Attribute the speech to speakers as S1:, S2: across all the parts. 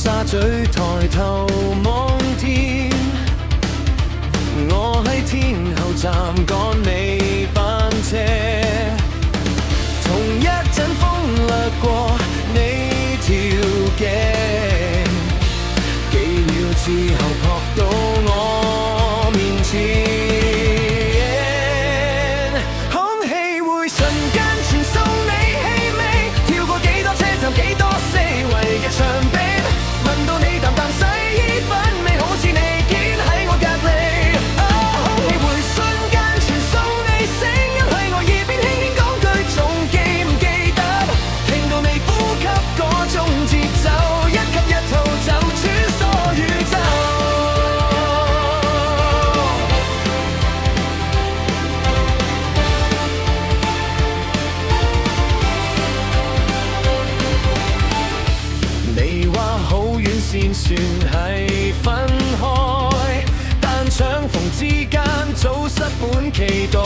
S1: 沙咀抬頭望天，我喺天后站趕尾班車，同一陣風掠過你條頸，幾秒之後撲到我面前。先算係分開，但搶縫之間早失本期待。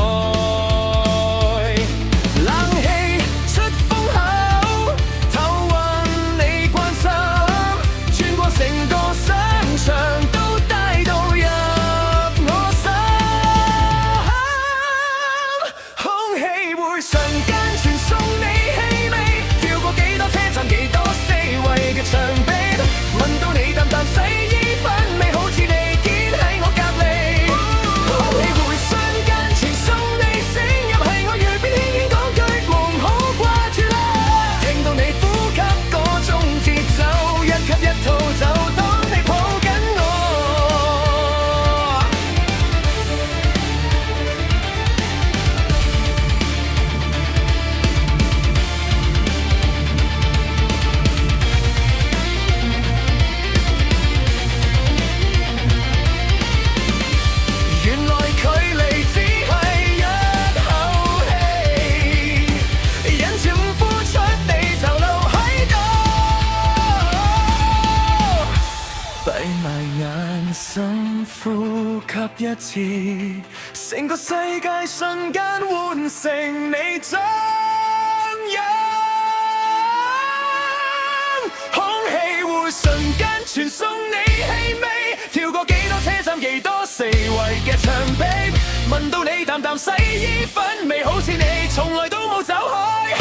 S1: 冷氣出風口，頭暈你關心，穿過成個商場都帶到入我心，空氣會瞬間傳送你氣味，跳過幾多車站幾多四圍嘅牆壁。聞到你淡淡洗衣粉味，好似你堅喺我隔離。空氣會瞬間傳送你聲音，係我耳邊輕輕講句夢，好掛住啦。聽到你呼吸嗰種節奏，一吸一吐就當你抱緊我。深呼吸一次，成個世界瞬間換成你張樣，空氣會瞬間傳送你氣味，跳過幾多車站幾多四圍嘅牆壁，聞到你淡淡洗衣粉味，好似你從來都冇走開。